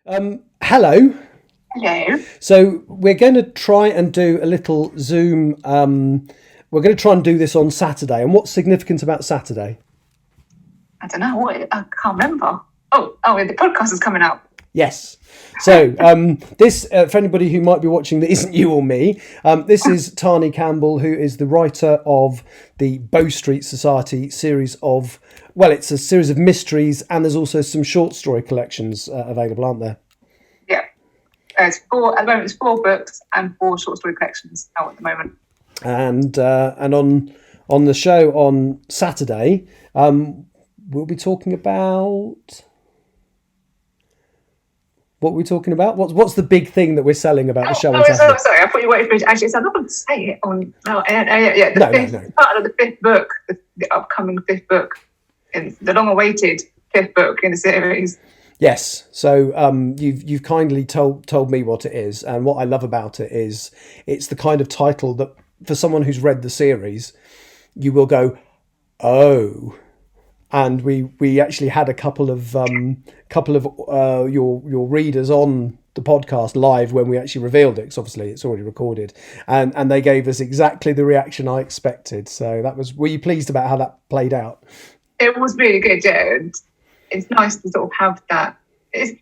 Hello. Hello. So we're going to try and do a little Zoom. We're going to try and do this on Saturday. And what's significant about Saturday? I don't know what I can't remember. The podcast is coming out. Yes. So this, for anybody who might be watching that isn't you or me, this is Tani Campbell, who is the writer of the Bow Street Society series of. Well, it's a series of mysteries, and there's also some short story collections available, aren't there? Yeah. It's four at the moment. It's 4 books and 4 short story collections out at the moment. And on the show on Saturday, we'll be talking about. What are we talking about? What's the big thing that we're selling about the show on Saturday? Sorry, I thought you waited for it. Actually, so I'm not going to say it on. No. Part of the 5th book, the upcoming 5th book, in the long-awaited 5th book in the series. Yes. So you've kindly told me what it is, and what I love about it is it's the kind of title that for someone who's read the series, you will go, oh. And we actually had a couple of your readers on the podcast live when we actually revealed it, because obviously it's already recorded, and they gave us exactly the reaction I expected. So that was. Were you pleased about how that played out? It was really good, yeah. And it's nice to sort of have that. It's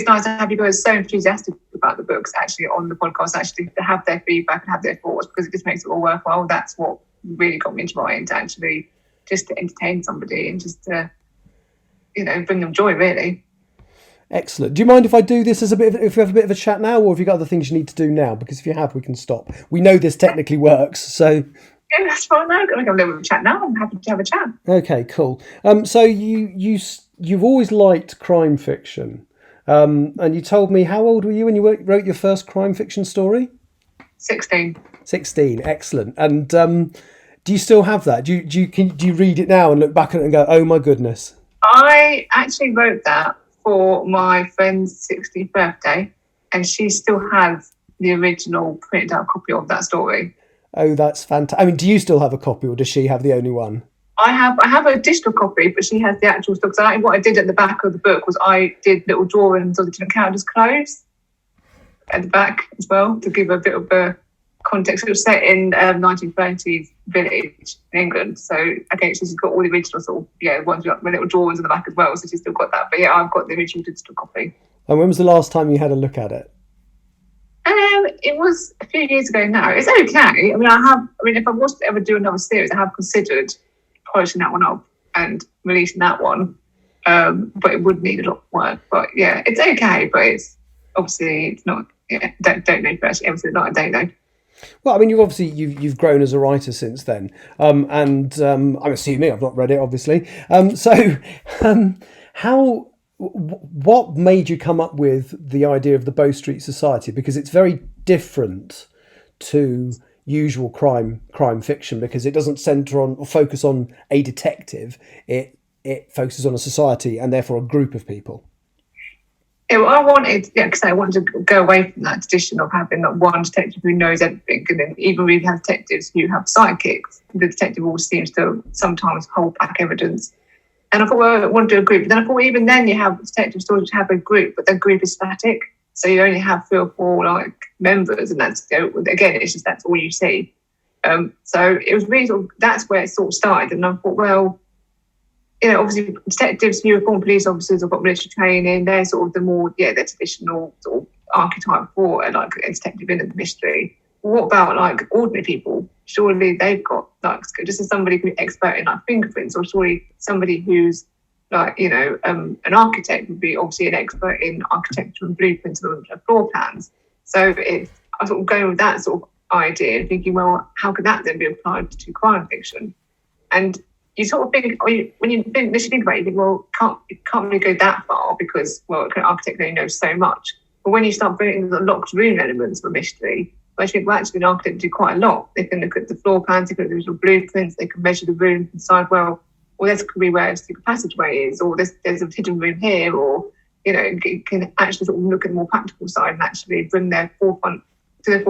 nice to have you guys so enthusiastic about the books actually on the podcast, actually to have their feedback and have their thoughts, because it just makes it all worthwhile. That's what really got me into writing, to actually just to entertain somebody and just to, bring them joy, really. Excellent. Do you mind if I do this as if we have a bit of a chat now, or have you got other things you need to do now? Because if you have, we can stop. We know this technically works, so. Yeah, that's fine. Now I'm going to have a little chat now. I'm happy to have a chat. Okay, cool. So you've always liked crime fiction, and you told me, how old were you when you wrote your first crime fiction story? 16. 16. Excellent. And do you still have that? Do you read it now and look back at it and go, oh my goodness? I actually wrote that for my friend's 60th birthday, and she still has the original printed out copy of that story. Oh, that's fantastic. I mean, do you still have a copy, or does she have the only one? I have a digital copy, but she has the actual stock. So what I did at the back of the book was I did little drawings of the different characters' clothes at the back as well, to give a bit of a context. It was set in 1930s village in England. So, okay, she's got all the original sort of, ones with little drawings on the back as well. So she's still got that. But yeah, I've got the original digital copy. And when was the last time you had a look at it? It was a few years ago now. It's okay. If I was to ever do another series, I have considered polishing that one up and releasing that one. But it would need a lot of work. But yeah, it's okay. But it's obviously it's not. Yeah, don't know if actually ever said that. I don't know. Well, I mean, you've grown as a writer since then, and I'm assuming I've not read it, obviously. What made you come up with the idea of the Bow Street Society? Because it's very different to usual crime fiction, because it doesn't centre on or focus on a detective. It focuses on a society and therefore a group of people. Yeah, well, I wanted to go away from that tradition of having that one detective who knows everything, and then even when you have detectives who have sidekicks, the detective always seems to sometimes hold back evidence. And I thought, well, I want to do a group. But then I thought, even then you have detective stories which have a group, but the group is static. So you only have 3 or 4 members, and that's again, it's just that's all you see. So it was really that's where it sort of started. And I thought, well, obviously detectives, uniformed police officers have got military training. They're sort of the more the traditional sort of archetype for a detective in the mystery. What about ordinary people? Surely they've got just as somebody who's expert in fingerprints, or surely somebody who's an architect would be obviously an expert in architecture and blueprints and floor plans. So I was sort of going with that sort of idea, thinking, well, how could that then be applied to crime fiction? And you sort of think, when you initially think about it, you think, well, it can't really go that far, because, well, an architect only knows so much. But when you start bringing the locked room elements of a mystery, I think, well, actually, an architect do quite a lot. They can look at the floor plans, they can look at the original blueprints, they can measure the room and decide, well, this could be where a secret passageway is, or there's a hidden room here, or, can actually sort of look at the more practical side and actually bring their forefront their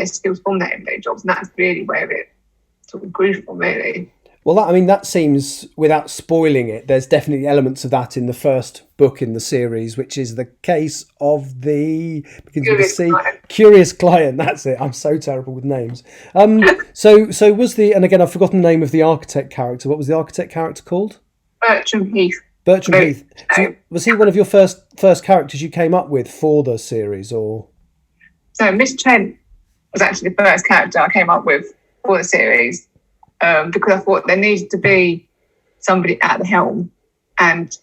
skills from their everyday jobs. And that's really where it sort of grew from, really. Well, that seems, without spoiling it, there's definitely elements of that in the first book in the series, which is the case of the begins with a Curious C, client. Curious Client. That's it. I'm so terrible with names. So was and again I've forgotten the name of the architect character. What was the architect character called? Bertram Heath. Bertram Heath. So was he one of your first characters you came up with for the series, or? So Miss Trent was actually the first character I came up with for the series. Because I thought there needed to be somebody at the helm. And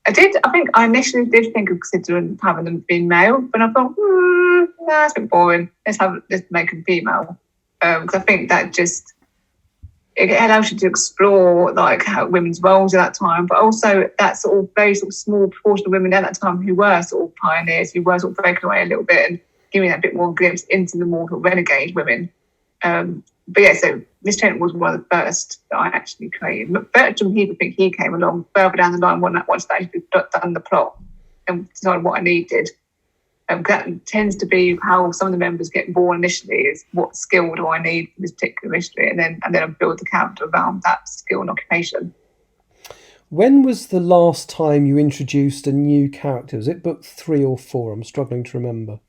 I think I initially did think of considering having them being male, but I thought, that's a bit boring. Let's make them female. Because I think that just, it allows you to explore like how women's roles at that time, but also that sort of very sort of small proportion of women at that time who were sort of pioneers, who were sort of breaking away a little bit and giving that bit more glimpse into the more sort of renegade women. But yeah, so Miss Trent was one of the first that I actually created. But Bertram Heath, I think he came along further down the line once I actually done the plot and decided what I needed. That tends to be how some of the members get born initially, is what skill do I need for this particular mystery, and then I build the character around that skill and occupation. When was the last time you introduced a new character? Was it book 3 or 4? I'm struggling to remember.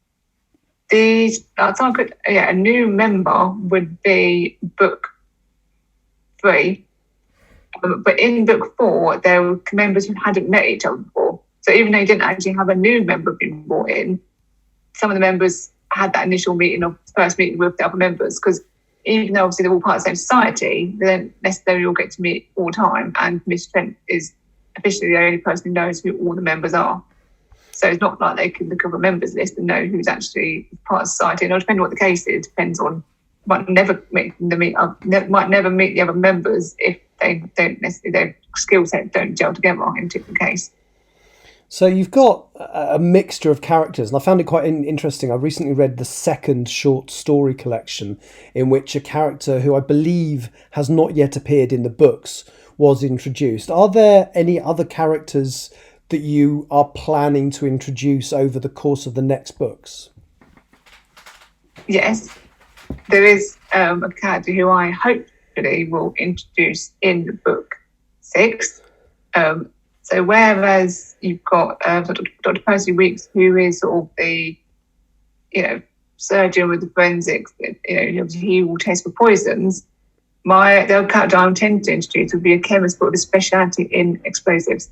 A new member would be book 3, but in book 4 there were members who hadn't met each other before. So even though you didn't actually have a new member being brought in, some of the members had that initial first meeting with the other members, because even though obviously they're all part of the same society, they don't necessarily all get to meet all the time. And Miss Trent is officially the only person who knows who all the members are. So it's not like they can look up a members list and know who's actually part of society. And depending on what the case is, depends on might never meet the other members if they don't necessarily, their skill set don't gel together in a particular case. So you've got a mixture of characters, and I found it quite interesting. I recently read the second short story collection in which a character who I believe has not yet appeared in the books was introduced. Are there any other characters that you are planning to introduce over the course of the next books? Yes, there is a character who I hopefully will introduce in book 6. So whereas you've got Dr. Percy Weeks, who is sort of the, surgeon with the forensics, he will test for poisons. The character I intend to introduce would be a chemist, but with a speciality in explosives.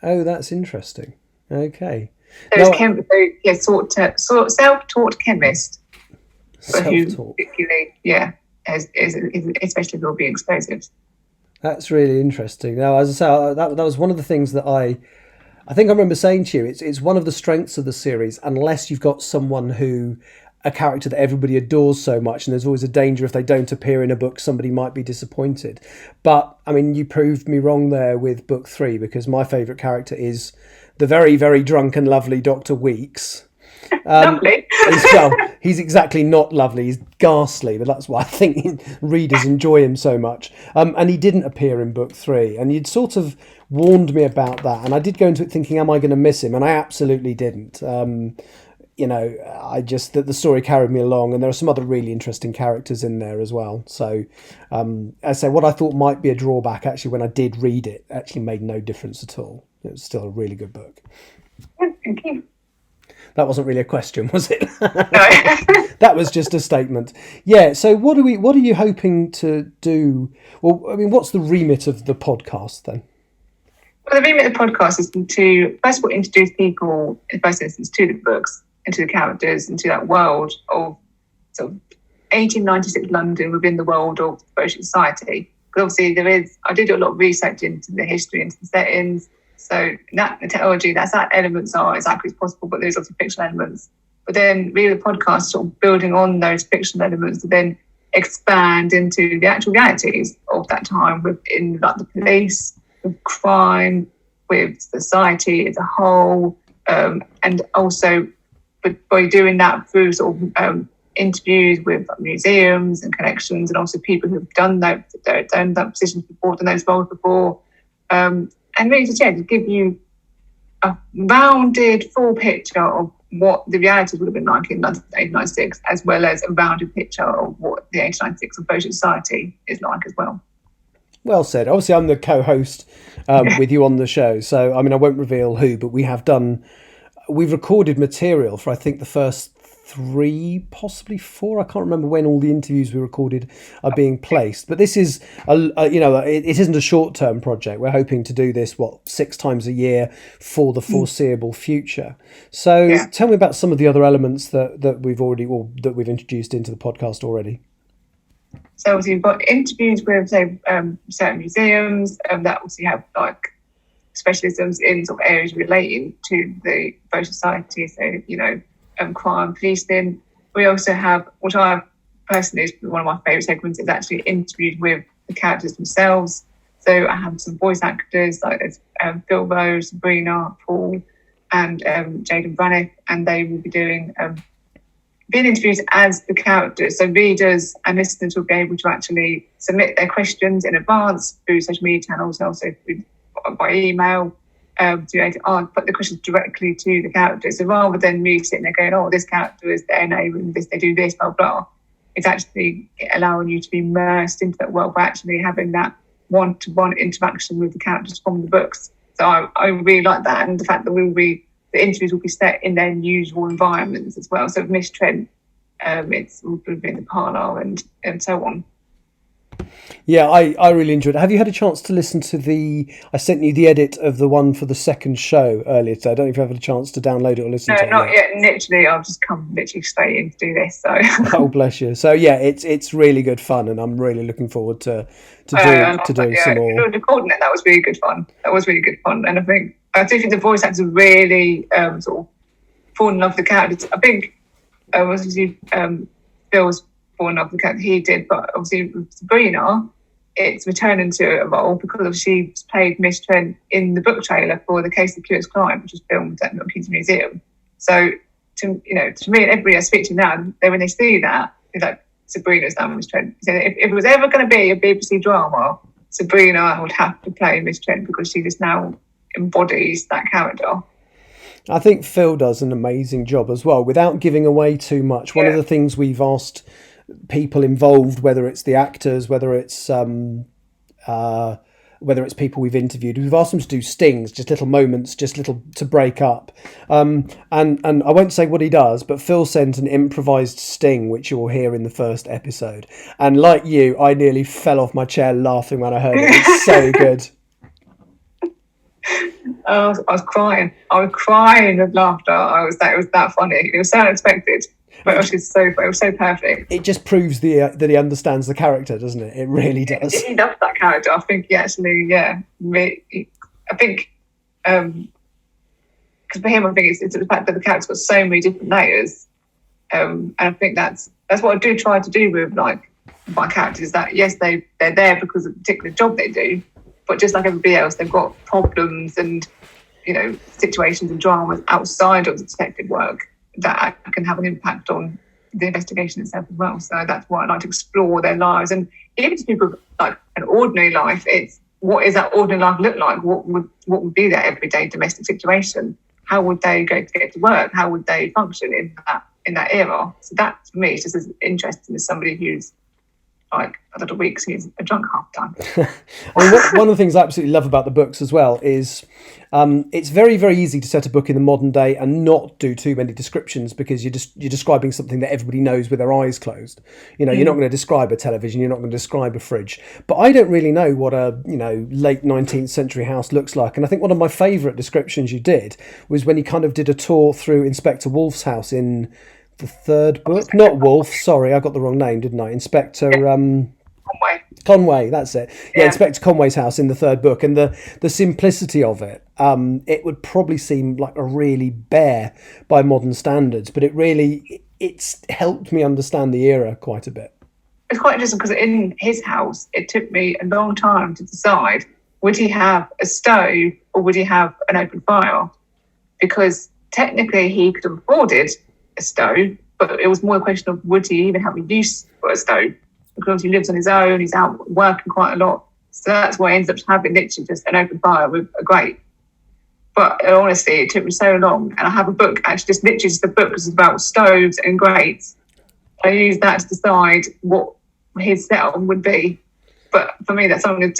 Oh, that's interesting. Okay. Self-taught chemist. Self-taught. Particularly, especially if it'll be explosives. That's really interesting. Now, as I say, that was one of the things that I think I remember saying to you. It's one of the strengths of the series, unless you've got a character that everybody adores so much, and there's always a danger if they don't appear in a book, somebody might be disappointed. But you proved me wrong there with book 3, because my favourite character is the very, very drunk and lovely Dr. Weeks. Lovely. He's exactly not lovely. He's ghastly, but that's why I think readers enjoy him so much. And he didn't appear in book 3, and you'd sort of warned me about that, and I did go into it thinking, am I going to miss him? And I absolutely didn't. I just that the story carried me along, and there are some other really interesting characters in there as well. So, I say what I thought might be a drawback, actually, when I did read it, actually made no difference at all. It was still a really good book. Thank you. That wasn't really a question, was it? No. That was just a statement. Yeah. So what are you hoping to do? Well, what's the remit of the podcast then? Well, the remit of the podcast is to, first of all, introduce people, in the first instance, to the books, into the characters, into that world of sort of 1896 London within the world of British society. Because obviously I did do a lot of research into the history, into the settings. So the technology, that elements are as accurate as possible, but there's obviously fictional elements. But then really the podcast sort of building on those fictional elements to then expand into the actual realities of that time within like the police, with crime, with society as a whole, and also by doing that through sort of interviews with museums and connections, and also people who've done that positions before, done those roles before, and really to give you a rounded, full picture of what the realities would have been like in 1896, as well as a rounded picture of what the 1896 Social Society is like as well. Well said. Obviously, I'm the co-host with you on the show, so I mean, I won't reveal who, but we've recorded material for I think the first 3, possibly 4. I can't remember when all the interviews we recorded are being placed. But this is, it isn't a short-term project. We're hoping to do this 6 times a year for the foreseeable future. So tell me about some of the other elements that we've introduced into the podcast already. So obviously you've got interviews with, say, certain museums that obviously have like specialisms in sort of areas relating to the Social Society. So, crime, policing. We also have, which I personally is one of my favourite segments, is actually interviews with the characters themselves. So I have some voice actors like there's Phil Rose, Sabrina, Paul, and Jaden Braniff, and they will be doing being interviewed as the characters. So readers and listeners will be able to actually submit their questions in advance through social media channels, and also by email. To put the questions directly to the characters. So rather than me sitting there going, oh, this character is their name and this, they do this, blah, blah, it's actually allowing you to be immersed into that world by actually having that one-to-one interaction with the characters from the books. So I really like that, and the fact that the interviews will be set in their usual environments as well. So with Miss Trent, it's will be in the parlour and so on. Yeah, I really enjoyed it. Have you had a chance to listen to I sent you the edit of the one for the second show earlier today. I don't know if you've had a chance to download it or listen to it. No, not yet. Literally, I've just come straight in to do this. So. Oh, bless you. So yeah, it's really good fun, and I'm really looking forward to doing some more. Recording it, that was really good fun. And I do think the voice actors really sort of fall in love with the characters. I think obviously Phil's fallen in love with the character he did, but obviously with Sabrina, it's returning to a role because she played Miss Trent in the book trailer for The Case of Curious Crime, which was filmed at Milton Keynes Museum. So to me and everybody I speak to now, when they see that, it's like Sabrina's now Miss Trent. So if it was ever going to be a BBC drama, Sabrina would have to play Miss Trent because she just now embodies that character. I think Phil does an amazing job as well, without giving away too much. One of the things we've asked people involved, whether it's the actors, whether it's people we've interviewed, we've asked them to do stings, just little moments, just little to break up. And I won't say what he does, but Phil sent an improvised sting, which you'll hear in the first episode. And like you, I nearly fell off my chair laughing when I heard it. It's so good. I was crying. I was crying with laughter. It was that funny. It was so unexpected. But it was so perfect. It just proves that he understands the character, doesn't it? It really does. He loves that character. I think I think because for him, I think it's the fact that the character's got so many different layers, and I think that's what I do try to do with like my characters. That yes, they're there because of the particular job they do, but just like everybody else, they've got problems and situations and dramas outside of the detective work that can have an impact on the investigation itself as well. So that's why I like to explore their lives. And even to people like an ordinary life, it's what is that ordinary life look like? What would be their everyday domestic situation? How would they go to get to work? How would they function in that era? So that for me is just as interesting as somebody who's like a week who's a drunk half the time. I mean, one of the things I absolutely love about the books as well is it's very, very easy to set a book in the modern day and not do too many descriptions, because you're describing something that everybody knows with their eyes closed. You're not going to describe a television, you're not going to describe a fridge. But I don't really know what a late 19th century house looks like. And I think one of my favourite descriptions you did was when you kind of did a tour through Inspector Wolf's house in the third book. Not Wolf, sorry, I got the wrong name, didn't I? Inspector Conway, that's it. Yeah, Inspector Conway's house in the third book, and the simplicity of it. It would probably seem like a really bare by modern standards, but it's helped me understand the era quite a bit. It's quite interesting because in his house, it took me a long time to decide, would he have a stove or would he have an open fire? Because technically he could have afforded a stove, but it was more a question of would he even have a use for a stove, because he lives on his own, he's out working quite a lot. So that's why he ends up having literally just an open fire with a grate. But honestly, it took me so long. And I have a book, actually, just literally just the book is about stoves and grates. I use that to decide what his setup would be. But for me, that's something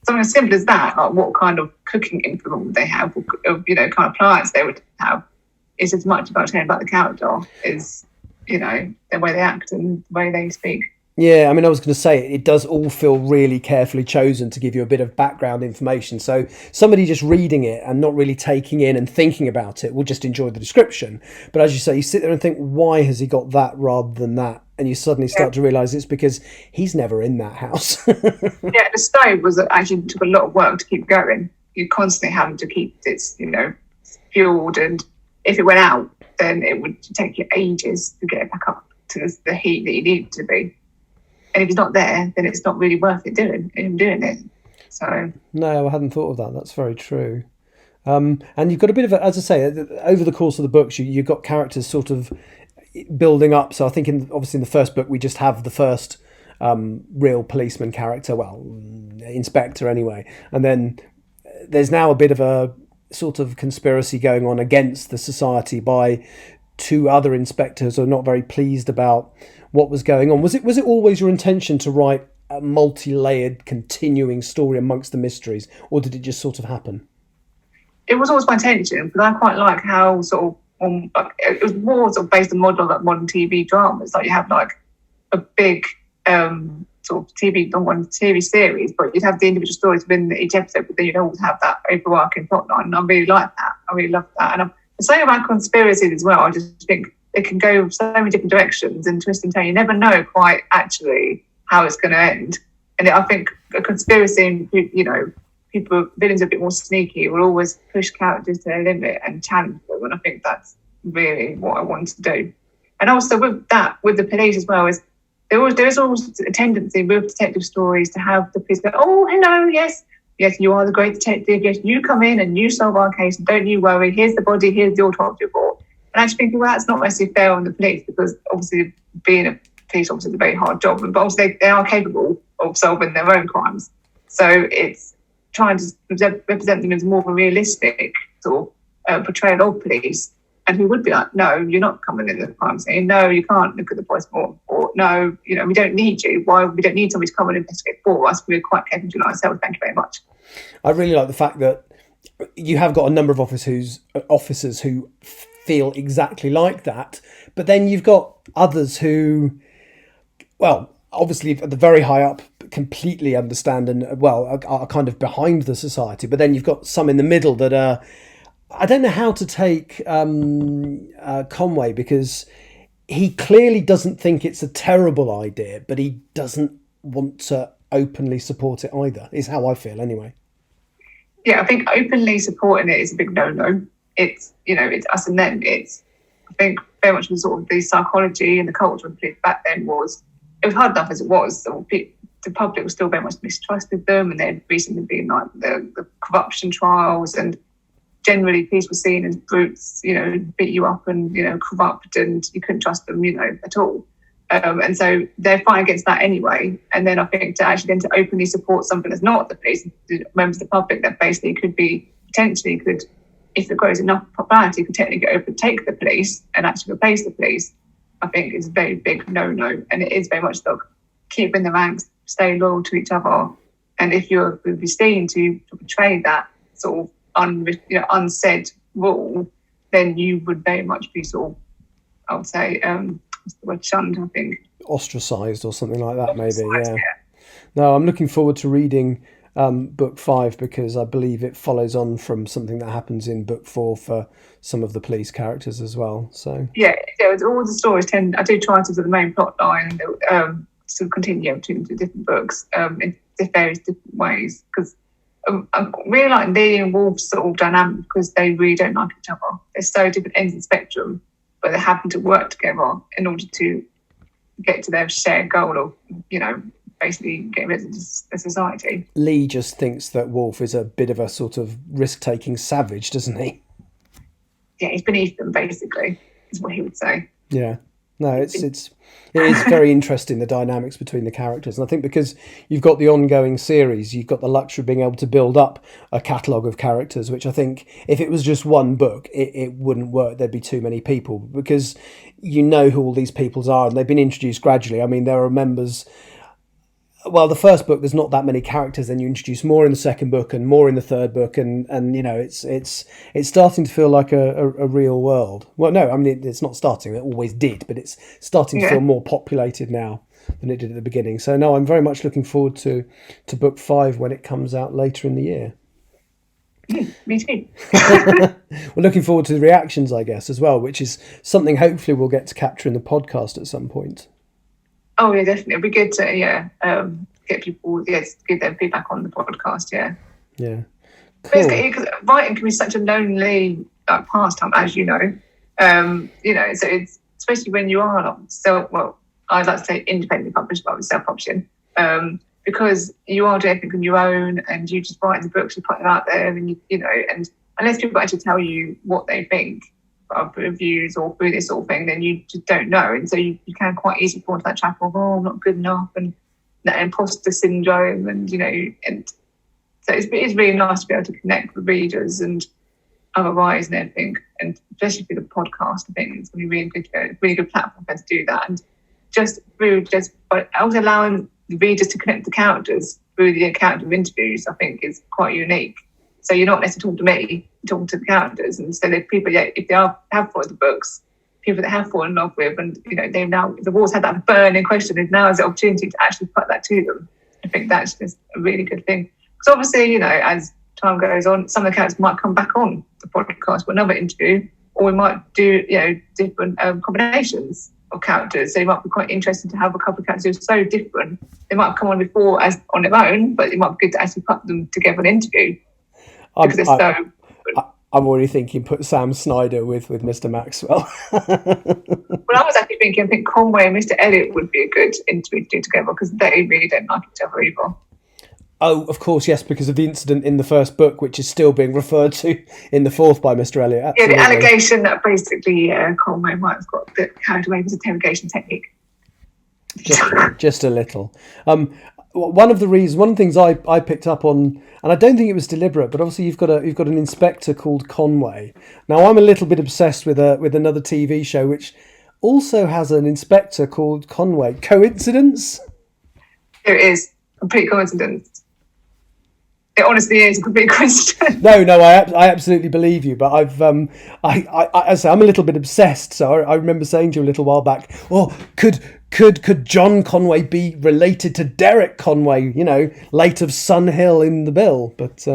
as simple as that, like what kind of cooking implement would they have, or, kind of appliance they would have, is as much about telling about the character as, the way they act and the way they speak. Yeah, I mean, I was going to say, it does all feel really carefully chosen to give you a bit of background information. So somebody just reading it and not really taking in and thinking about it will just enjoy the description. But as you say, you sit there and think, why has he got that rather than that? And you suddenly start to realise it's because he's never in that house. Yeah, the stove was actually took a lot of work to keep going. You constantly having to keep it, fueled, and if it went out, then it would take you ages to get it back up to the heat that you need it to be. And if he's not there, then it's not really worth it doing it. So no, I hadn't thought of that. That's very true. And you've got a bit of as I say, over the course of the books, you've got characters sort of building up. So I think obviously in the first book, we just have the first real policeman character, well, inspector anyway. And then there's now a bit of a sort of conspiracy going on against the society by two other inspectors who are not very pleased about what was going on. Was it always your intention to write a multi-layered continuing story amongst the mysteries, or did it just sort of happen? It was always my intention, but I quite like how sort of it was more sort of based on model like modern TV dramas. Like you have like a big sort of TV series, but you'd have the individual stories within each episode, but then you'd always have that overarching plotline. And I really like that. I really love that. And the same about conspiracies as well. I just think it can go so many different directions and twist and turn. You never know quite actually how it's going to end. And I think a conspiracy, villains are a bit more sneaky, will always push characters to their limit and challenge them. And I think that's really what I wanted to do. And also with the police as well, is there is always a tendency with detective stories to have the police go, oh, hello, yes, you are the great detective. Yes, you come in and you solve our case. Don't you worry. Here's the body. Here's the autopsy report. And I actually think, well, that's not necessarily fair on the police, because obviously being a police officer is a very hard job, but obviously they are capable of solving their own crimes. So it's trying to represent them as more of a realistic sort of portrayal of police, and who would be like, no, you're not coming in the crime scene. No, you can't look at the post-mortem report. No, we don't need you. Why? We don't need somebody to come and investigate for us. We're quite capable of doing it ourselves. Thank you very much. I really like the fact that you have got a number of officers who feel exactly like that, but then you've got others who, well, obviously at the very high up completely understand and are kind of behind the society, but then you've got some in the middle that are, I don't know how to take Conway, because he clearly doesn't think it's a terrible idea, but he doesn't want to openly support it either, is how I feel anyway. Yeah, I think openly supporting it is a big no-no. It's us and them. I think very much the sort of the psychology and the culture of police back then it was hard enough as it was. So the public was still very much mistrusted them, and there had recently been like the corruption trials, and generally police were seen as brutes, beat you up and, corrupt, and you couldn't trust them, at all. And so they're fighting against that anyway. And then I think to openly support something that's not the police, members of the public that basically could, if it grows enough popularity, could technically overtake the police and actually replace the police, I think is a very big no-no. And it is very much like keep in the ranks, stay loyal to each other. And if you're seen to portray that sort of unsaid rule, then you would very much be sort of, I would say, what's the word, shunned, I think. Ostracised or something like that, maybe, yeah. No, I'm looking forward to reading book 5, because I believe it follows on from something that happens in book 4 for some of the police characters as well. So yeah, all the stories I do try to do the main plot line sort of continue between the different books in various different ways, because I really like Lee and Wolf's sort of dynamic, because they really don't like each other. They're so different ends of the spectrum, but they happen to work together in order to get to their shared goal of, basically getting rid of the society. Lee just thinks that Wolf is a bit of a sort of risk-taking savage, doesn't he? Yeah, he's beneath them, basically, is what he would say. Yeah. No, it is very interesting, the dynamics between the characters. And I think because you've got the ongoing series, you've got the luxury of being able to build up a catalogue of characters, which I think if it was just one book, it wouldn't work. There'd be too many people because you know who all these peoples are and they've been introduced gradually. I mean, there are members. Well, the first book, there's not that many characters. Then you introduce more in the second book and more in the third book, and it's starting to feel like a real world. Well, no, I mean it's not starting. It always did, but it's starting to feel more populated now than it did at the beginning. So no, I'm very much looking forward to book 5 when it comes out later in the year. Me too. We're looking forward to the reactions, I guess, as well, which is something hopefully we'll get to capture in the podcast at some point. Oh yeah, definitely. It'd be good to get people give their feedback on the podcast. Yeah. Cool. Because writing can be such a lonely pastime, as you know. So it's especially when you are I'd like to say independently published, but with self-publishing, because you are doing everything on your own, and you just write the books, you put them out there, and and unless people actually tell you what they think of reviews or through this sort of thing, then you just don't know, and so you can quite easily fall into that trap of I'm not good enough, and that imposter syndrome, and and so it's really nice to be able to connect with readers and other writers and everything, and especially through the podcast. I think it's going to be a really good platform for us to do that, and but also allowing the readers to connect the characters through the account of interviews, I think is quite unique. So you're not necessarily talking to me, you're talking to the characters. And so there's people, if they have bought the books, people that have fallen in love with, and they've always had that burning question, and now is the opportunity to actually put that to them. I think that's just a really good thing. Because obviously, as time goes on, some of the characters might come back on the podcast for another interview, or we might do different combinations of characters. So it might be quite interesting to have a couple of characters who are so different. They might have come on before as on their own, but it might be good to actually put them together in an interview. I'm already thinking put Sam Snyder with Mr. Maxwell. Well, I was actually thinking, I think Conway and Mr. Elliot would be a good interview to do together, because they really don't like each other either. Oh, of course, yes, because of the incident in the first book, which is still being referred to in the fourth by Mr. Elliot. Absolutely. Yeah, the allegation that basically Conway might have got carried away with his interrogation technique. Just a little. One of the things I picked up on, and I don't think it was deliberate, but obviously you've got an inspector called Conway. Now I'm a little bit obsessed with another TV show which also has an inspector called Conway. Coincidence? It is complete coincidence. It honestly is a complete coincidence. No, I absolutely believe you, but I'm a little bit obsessed. So I remember saying to you a little while back, could John Conway be related to Derek Conway, late of Sun Hill in the Bill? But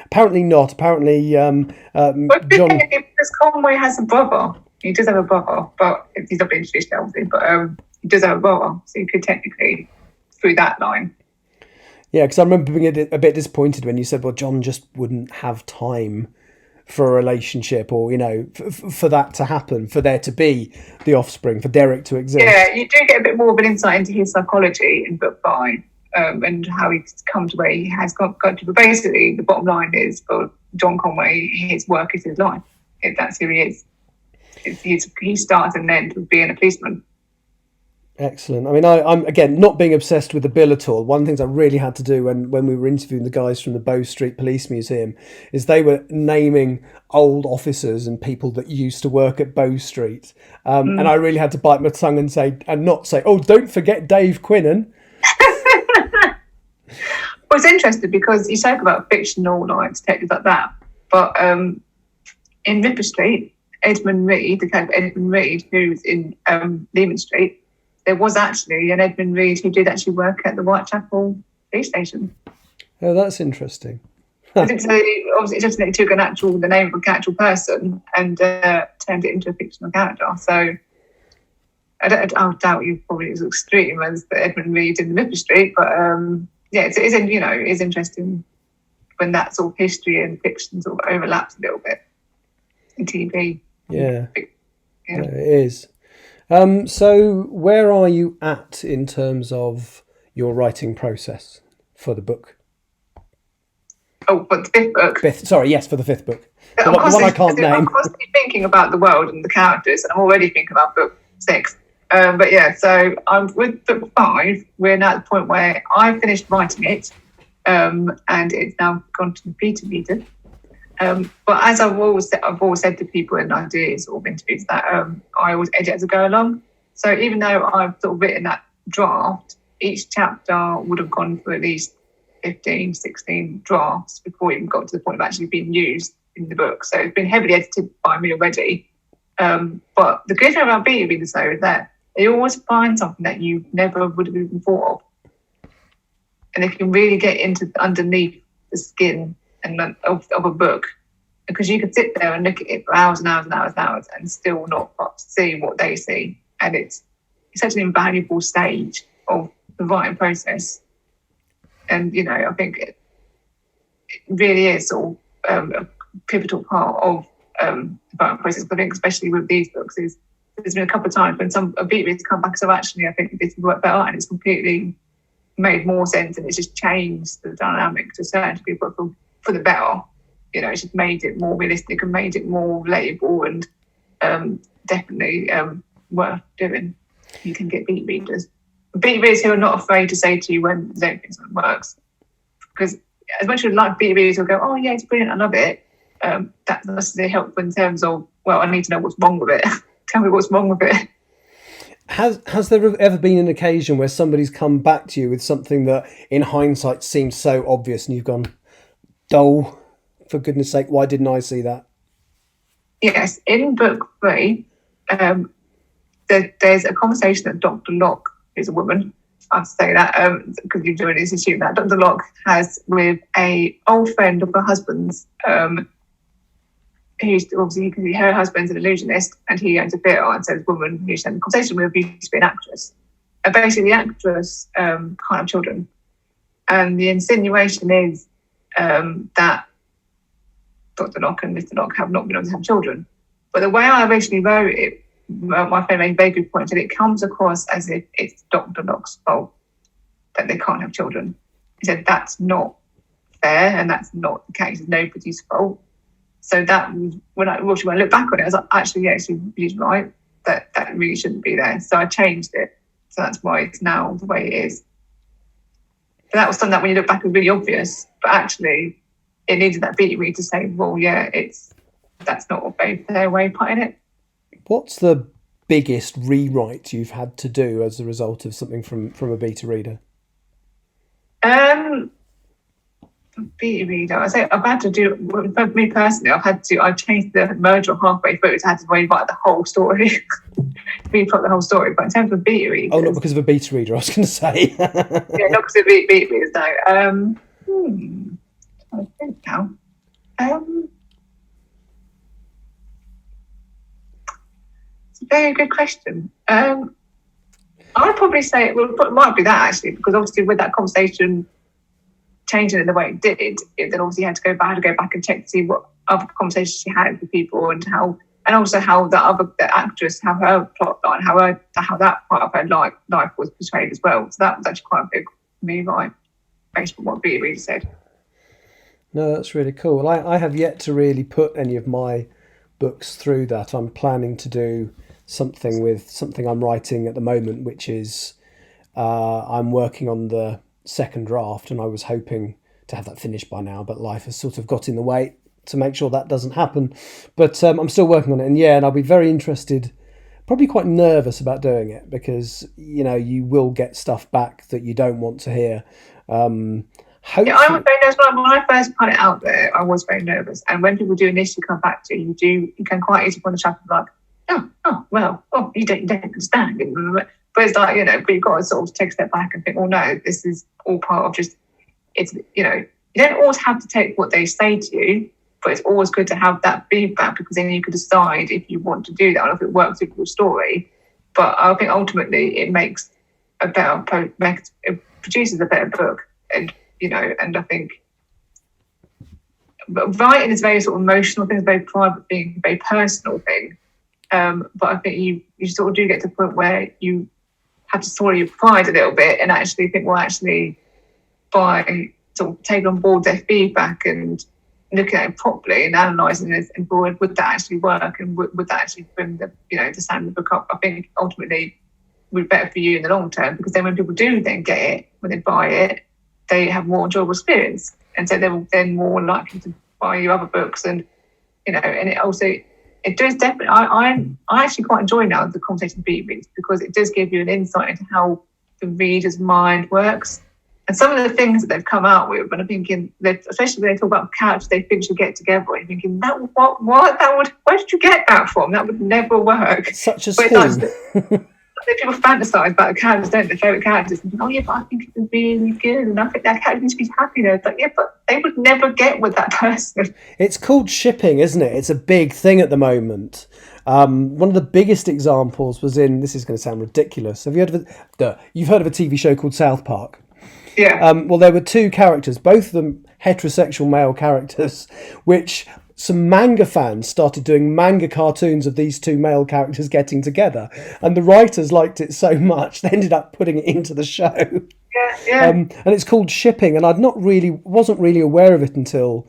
apparently not. Apparently, John. Because Conway has a brother. He does have a brother, but he's not been introduced, obviously. But he does have a brother, so you could technically through that line. Yeah, because I remember being a bit disappointed when you said, well, John just wouldn't have time for a relationship, or, for that to happen, for there to be the offspring, for Derek to exist. Yeah, you do get a bit more of an insight into his psychology in book 5, and how he's come to where he has got to. But basically, the bottom line is, for John Conway, his work is his life. That's who he is. He starts and ends with being a policeman. Excellent. I mean, I'm again not being obsessed with the bill at all. One of the things I really had to do when we were interviewing the guys from the Bow Street Police Museum is they were naming old officers and people that used to work at Bow Street, and I really had to bite my tongue and not say, "Oh, don't forget Dave Quinnan." Well, it's interesting because you talk about fictional detectives like that, but in Ripper Street, Edmund Reed, the character Edmund Reed, who's in Lehman Street. There was actually an Edmund Reed who did actually work at the Whitechapel police station. Oh, that's interesting. I think so. Obviously, just took the name of an actual person and turned it into a fictional character. So I doubt you probably as extreme as the Edmund Reed in the Ripper Street, but it is interesting when that sort of history and fiction sort of overlaps a little bit in TV. Yeah, it is. So where are you at in terms of your writing process for the book? Oh, for the fifth book? For the fifth book. The one I can't name. I'm constantly thinking about the world and the characters, and I'm already thinking about book 6. But yeah, so I'm with book 5. We're now at the point where I finished writing it, and it's now gone to the beta reader. But as I've always said to people in ideas or interviews that I always edit as I go along. So even though I've sort of written that draft, each chapter would have gone through at least 15, 16 drafts before it even got to the point of actually being used in the book. So it's been heavily edited by me already. But the good thing about beta readers though is that they always find something that you never would have even thought of. And they can really get into underneath the skin of a book, because you can sit there and look at it for hours and hours and hours and hours and still not see what they see. And it's such an invaluable stage of the writing process. And, you know, I think it really is sort of a pivotal part of the writing process. But I think especially with these books, there's been a couple of times when some beat readers come back, so actually I think this would work better, and it's completely made more sense, and it's just changed the dynamic to certain people for the better. You know, it's just made it more realistic and made it more relatable, and definitely worth doing. You can get beat readers who are not afraid to say to you when they don't think something works. Because as much as like beat readers will go, oh yeah, it's brilliant, I love it. That's necessarily helpful in terms of, well, I need to know what's wrong with it. Tell me what's wrong with it. Has there ever been an occasion where somebody's come back to you with something that in hindsight seems so obvious and you've gone, "Oh, for goodness sake, why didn't I see that?" Yes, in book 3, there's a conversation that Dr. Locke, who's a woman, I have to say that because you're doing this, assume that Dr. Locke has with a old friend of her husband's, who's obviously her husband's an illusionist and he owns a theatre, and so this woman who she's having a conversation with used to be an actress. And basically the actress can't have children. And the insinuation is that Dr. Locke and Mr. Locke have not been able to have children. But the way I originally wrote it, my friend made a very good point, that it comes across as if it's Dr. Locke's fault that they can't have children. He said that's not fair and that's not the case. It's nobody's fault. So that was, when I look back on it, I was like, actually, she's right. That really shouldn't be there. So I changed it. So that's why it's now the way it is. But that was something that when you look back was really obvious. But actually, it needed that beat read to say, well, yeah, that's not a very fair way of putting it. What's the biggest rewrite you've had to do as a result of something from a beta reader? Beta reader, I say I've had to do, for me personally, I changed the merger halfway through, so I had to rewrite the whole story, replot the whole story. But in terms of beta readers, oh, not because of a beta reader, I was going to say. Yeah, not because of beta readers, no. I think now. It's a very good question. I'd probably say it might be that actually, because obviously with that conversation changing in the way it did, it then obviously had to go back and check to see what other conversations she had with people and also how the actress, how her plot line, how that part of her life was portrayed as well. So that was actually quite a big rewrite based on what Bea Reed said. No, that's really cool. I have yet to really put any of my books through that. I'm planning to do something with something I'm writing at the moment, which is I'm working on the second draft, and I was hoping to have that finished by now, but life has sort of got in the way to make sure that doesn't happen. But I'm still working on it, and I'll be very interested, probably quite nervous about doing it, because you will get stuff back that you don't want to hear. I was very nervous when I first put it out there. I was very nervous, and when people do initially come back to you, you can quite easily put the chapter like, you don't understand. But it's like, but you've got to sort of take a step back and think, well, no, this is all part of just, you don't always have to take what they say to you, but it's always good to have that feedback, because then you can decide if you want to do that or if it works with your story. But I think ultimately it makes it produces a better book. And, and I think writing is a very sort of emotional thing, it's a very private thing, a very personal thing. But I think you sort of do get to the point where you have to swallow your pride a little bit and actually think, well, actually, by sort of taking on board their feedback and looking at it properly and analysing it, and would that actually work, and would that actually bring the sound of the book up? I think ultimately would be better for you in the long term, because then when people do then get it, when they buy it, they have more enjoyable experience, and so they're then more likely to buy you other books. And and it also, it does definitely. I actually quite enjoy now the conversation with beat reads, because it does give you an insight into how the reader's mind works. And some of the things that they've come out with, and I'm thinking, especially when they talk about characters they think should get together, and you're thinking, where did you get that from? That would never work. Such as who? People fantasize about the characters, don't they? Favourite characters, and think, oh yeah, but I think it would be really good, and I think that character needs to be happy. It's like, yeah, but they would never get with that person. It's called shipping, isn't it? It's a big thing at the moment. One of the biggest examples was in, this is going to sound ridiculous, have you heard of you've heard of a TV show called South Park? Yeah. Well, there were two characters, both of them heterosexual male characters, which some manga fans started doing manga cartoons of these two male characters getting together, and the writers liked it so much they ended up putting it into the show. Yeah. And it's called shipping, and wasn't really aware of it until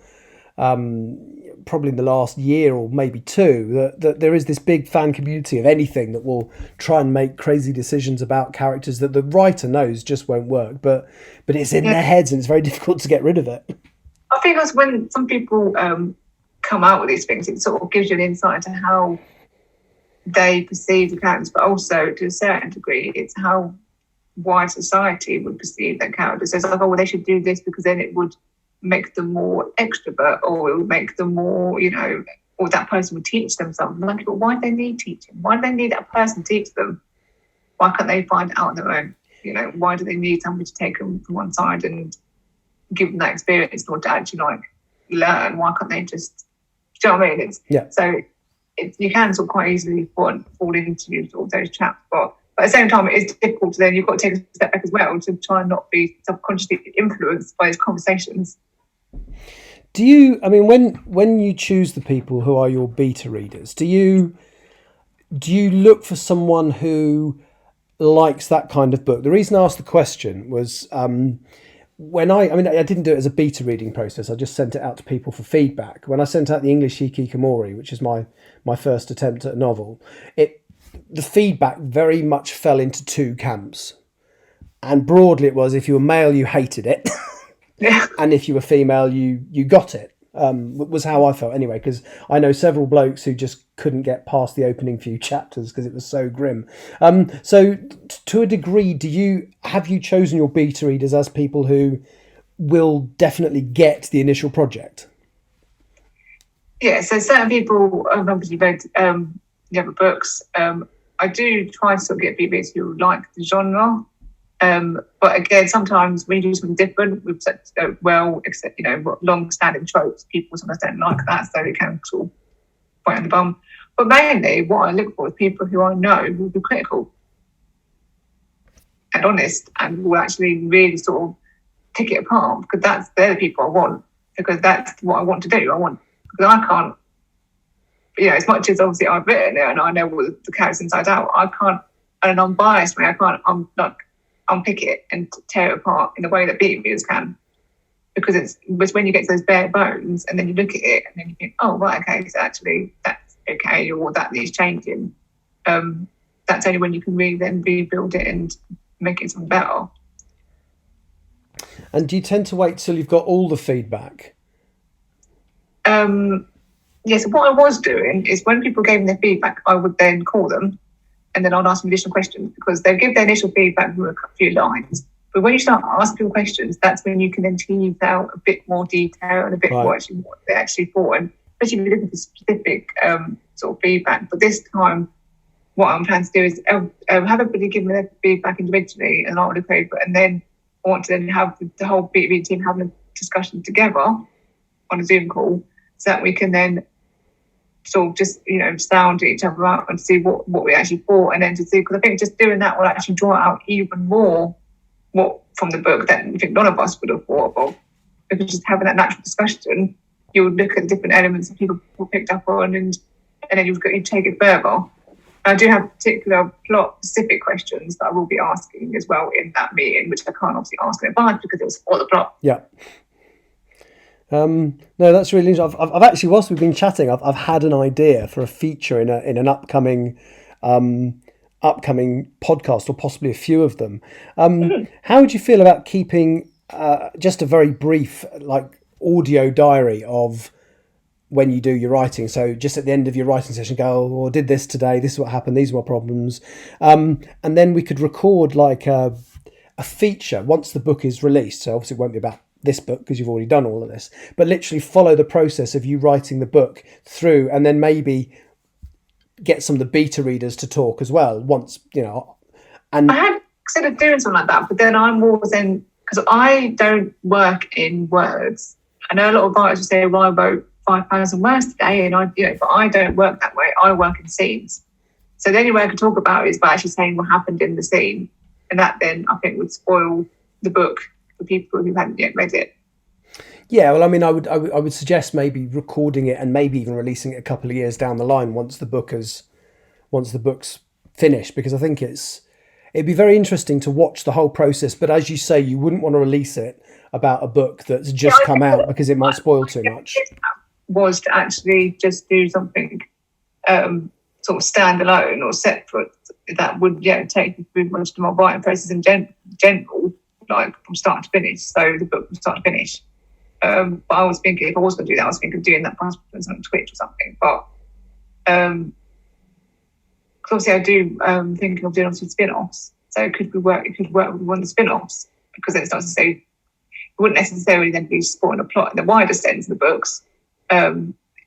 probably in the last year or maybe two, that there is this big fan community of anything that will try and make crazy decisions about characters that the writer knows just won't work, but it's in their heads, and it's very difficult to get rid of it. I think that's when some people come out with these things, it sort of gives you an insight into how they perceive the characters, but also to a certain degree it's how wide society would perceive that character. So it's like, oh well, they should do this because then it would make them more extrovert, or it would make them more, or that person would teach them something. Like, but why do they need teaching? Why do they need that person to teach them? Why can't they find it out on their own? Why do they need somebody to take them from one side and give them that experience in order to actually learn? Why can't they just, do you know what I mean? So you can sort of quite easily fall into sort of those traps, but at the same time it is difficult to then, you've got to take a step back as well to try and not be subconsciously influenced by those conversations. Do you, when you choose the people who are your beta readers, do you look for someone who likes that kind of book? The reason I asked the question was when I didn't do it as a beta reading process. I just sent it out to people for feedback. When I sent out the English Hikikomori, which is my first attempt at a novel, the feedback very much fell into two camps. And broadly it was, if you were male, you hated it. Yeah. And if you were female, you got it. Was how I felt anyway, because I know several blokes who just couldn't get past the opening few chapters because it was so grim. So to a degree, have you chosen your beta readers as people who will definitely get the initial project? Yeah, so certain people have obviously read the other books. I do try to sort of get people who like the genre. But again, sometimes when you do something different with such long-standing tropes, people sometimes don't like that, so it can sort of bite on the bum. But mainly, what I look for is people who I know will be critical and honest, and will actually really sort of pick it apart, because they're the people I want, because that's what I want to do. Because I can't, as much as obviously I've written it and I know all the characters inside out, I can't, in an unbiased way, I'm not unpick it and tear it apart in the way that beat readers can, because it's when you get to those bare bones and then you look at it and then you think, oh right, okay, so actually that's okay, or that needs changing. That's only when you can really then rebuild it and make it something better. And do you tend to wait till you've got all the feedback? Yes, what I was doing is when people gave me their feedback, I would then call them and then I'd ask them additional questions, because they'll give their initial feedback with a few lines. But when you start asking people questions, that's when you can then tease out a bit more detail and a bit more actually what they actually thought, and especially if you're looking for specific sort of feedback. But this time, what I'm planning to do is have everybody give me their feedback individually and not on the paper, and then I want to then have the whole BB team having a discussion together on a Zoom call, so that we can then sort of just, sound each other out and see what we actually thought, and then to see, because I think just doing that will actually draw out even more what from the book that I think none of us would have thought of. Because just having that natural discussion, you would look at different elements that people picked up on, and then you'd take it further. I do have particular plot-specific questions that I will be asking as well in that meeting, which I can't obviously ask in advance because it was for the plot. Yeah. No, that's really interesting. I've actually, whilst we've been chatting, I've had an idea for a feature in an upcoming upcoming podcast, or possibly a few of them. How would you feel about keeping just a very brief, like, audio diary of when you do your writing? So just at the end of your writing session, go, oh, I did this today, this is what happened, these were my problems. And then we could record like a feature once the book is released. So obviously it won't be about this book because you've already done all of this, but literally follow the process of you writing the book through, and then maybe get some of the beta readers to talk as well once, and I had considered doing something like that, but then I'm more than, because I don't work in words. I know a lot of writers will say, well, I wrote 5,000 words today, and but I don't work that way. I work in scenes. So the only way I could talk about it is by actually saying what happened in the scene, and that then I think would spoil the book for people who hadn't yet read it. Yeah, well, I mean, I would suggest maybe recording it and maybe even releasing it a couple of years down the line once the book's finished, because I think it'd be very interesting to watch the whole process. But as you say, you wouldn't want to release it about a book that's just come out because it might spoil too much. Was to actually just do something sort of standalone or separate that would take you through much of my writing process in general, like from start to finish. So the book from start to finish. But I was thinking, if I was going to do that, I was thinking of doing that on Twitch or something. But obviously, I do thinking of doing obviously spin-offs. So it could work with one of the spin-offs, because then it's not to say it wouldn't necessarily then be supporting a plot in the wider sense of the books. But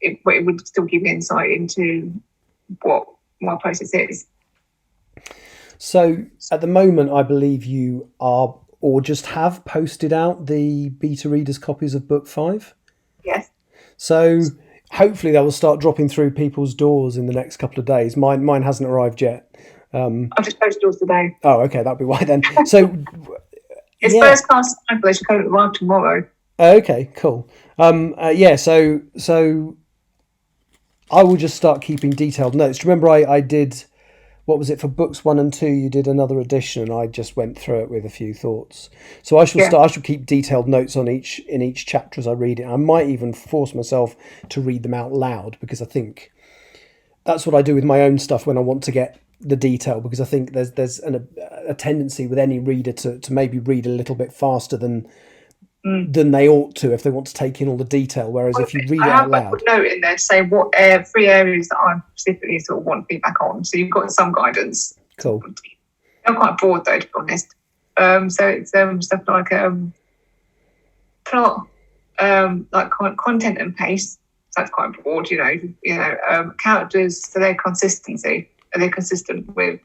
it would still give me insight into what my process is. So at the moment, I believe you are, or just have posted out the beta readers' copies of book 5. Yes. So hopefully they will start dropping through people's doors in the next couple of days. Mine hasn't arrived yet. I've just posted yours today. Oh, okay, that'll be why then. So it's first class time, but they should arrive tomorrow. Okay, cool. So I will just start keeping detailed notes. Do you remember I did, what was it, for books 1 and 2, you did another edition, and I just went through it with a few thoughts. So I shall keep detailed notes in each chapter as I read it. I might even force myself to read them out loud, because I think that's what I do with my own stuff when I want to get the detail, because I think there's a tendency with any reader to maybe read a little bit faster than they ought to if they want to take in all the detail. Whereas if you read it out loud, I have a note in there saying what 3 areas that I specifically sort of want feedback on. So you've got some guidance. Cool. They're quite broad though, to be honest. So it's stuff like plot, like content and pace. So that's quite broad, characters. So their consistency. Are they consistent with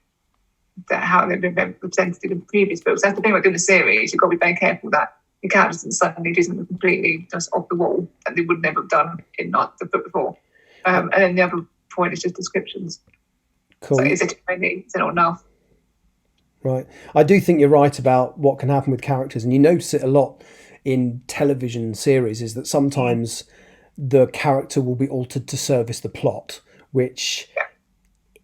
how they've been represented in previous books? That's the thing about doing a series. You've got to be very careful that the characters and suddenly do something completely just off the wall that they would never have done in not the book before. And then the other point is just descriptions. Cool. So is it too many? Is it not enough? Right. I do think you're right about what can happen with characters, and you notice it a lot in television series, is that sometimes the character will be altered to service the plot, which... Yeah.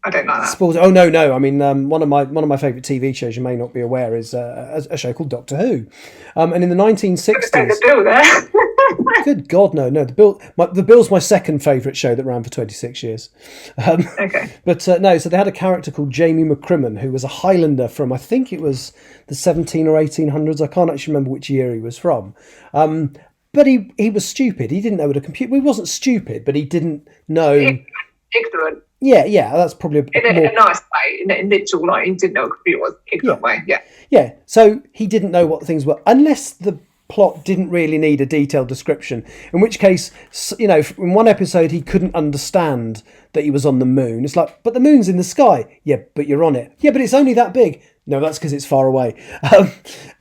I don't like that. Spoils. Oh no! I mean, one of my favourite TV shows, you may not be aware, is a show called Doctor Who, and in the 1960s. The Bill there. Good God, no! The Bill's my second favourite show that ran for 26 years. Okay. But no, so they had a character called Jamie McCrimmon, who was a Highlander from, I think it was the 17 or 1800s. I can't actually remember which year he was from. But he was stupid. He didn't know what a computer. Well, he wasn't stupid, but he didn't know. Ignorant. Yeah, that's probably in a nice way, in literal, like he didn't know what a computer was, ignorant way, Yeah, so he didn't know what things were, unless the plot didn't really need a detailed description, in which case, in one episode he couldn't understand that he was on the moon. It's like, but the moon's in the sky. Yeah, but you're on it. Yeah, but it's only that big. No, that's because it's far away.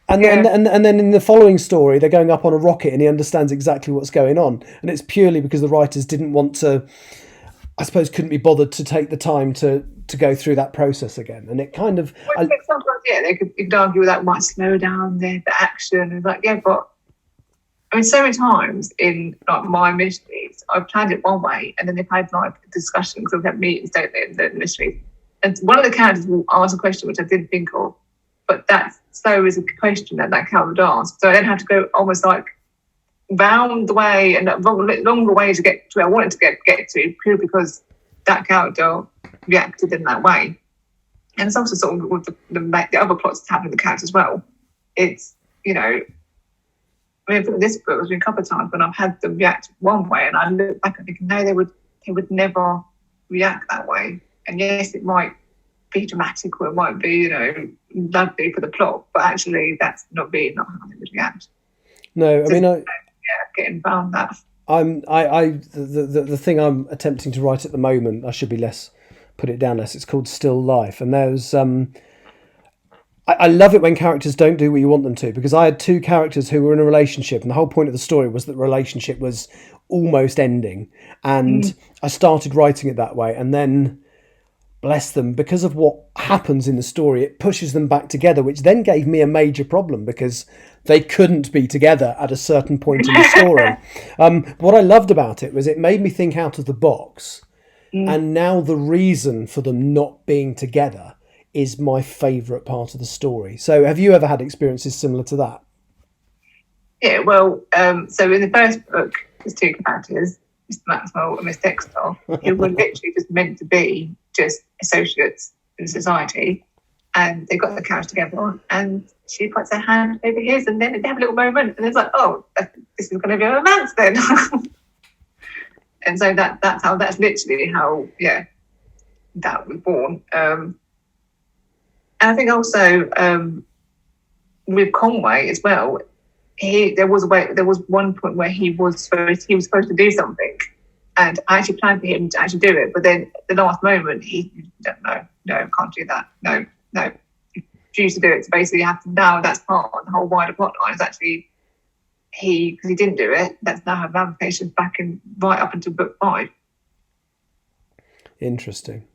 And then in the following story, they're going up on a rocket and he understands exactly what's going on. And it's purely because the writers didn't want to, I suppose, couldn't be bothered to take the time to go through that process again. And it kind of... I think sometimes, they could argue that might slow down the action. And but... I mean, so many times in like my mysteries, I've planned it one way and then they've had like discussions, because we've had meetings, don't they, in the mysteries. And one of the characters will ask a question which I didn't think of, but that so is a question that character would ask. So I then have to go almost like round the way and longer way to get to where I wanted to get to, purely because that character reacted in that way. And it's also sort of with the other plots that happen in the characters as well. It's, I mean, this book has been a couple of times when I've had them react one way, and I look back and think, no, they would never react that way. And yes, it might be dramatic, or it might be, lovely for the plot, but actually, that's not how they would react. No, I mean, getting around that. The thing I'm attempting to write at the moment, I should be put it down less. It's called Still Life, and there's I love it when characters don't do what you want them to, because I had two characters who were in a relationship, and the whole point of the story was that the relationship was almost ending, and I started writing it that way, and then, bless them, because of what happens in the story, it pushes them back together, which then gave me a major problem because they couldn't be together at a certain point in the story. What I loved about it was it made me think out of the box, and now the reason for them not being together is my favourite part of the story. So have you ever had experiences similar to that? Yeah, well, so in the first book, there's two characters, Mr. Maxwell and Miss Dexter, who were literally just meant to be just associates in society. And they got the carriage together, and she puts her hand over his, and then they have a little moment, and it's like, oh, this is going to be a romance then. And so that's literally how, that was born. And I think also with Conway as well, there was one point where he was supposed to do something, and I actually planned for him to actually do it, but then at the last moment he don't know, no, can't do that, no, refused to do it. So basically, you have to, now that's part of the whole wider plot line. Is actually because he didn't do it. That's now have ramifications right up until book 5. Interesting.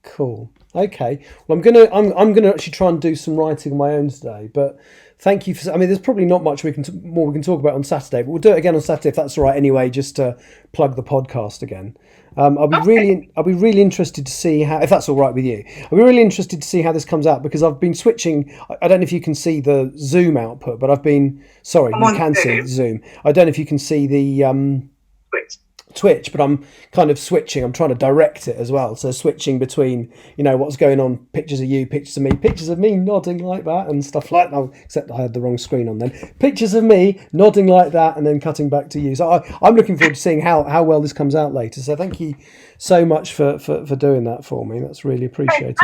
Cool. Okay. Well, I'm gonna actually try and do some writing on my own today. But thank you for. I mean, there's probably not much more we can talk about on Saturday, but we'll do it again on Saturday if that's all right. Anyway, just to plug the podcast again. I'll be really interested to see how, if that's all right with you. I'll be really interested to see how this comes out, because I've been switching. I don't know if you can see the Zoom output, but you can see the Zoom. I don't know if you can see the Twitch, but I'm kind of switching. I'm trying to direct it as well. So switching between, what's going on, pictures of you, pictures of me nodding like that and stuff like that. Except I had the wrong screen on then. Pictures of me nodding like that and then cutting back to you. So I'm looking forward to seeing how well this comes out later. So thank you so much for doing that for me. That's really appreciated.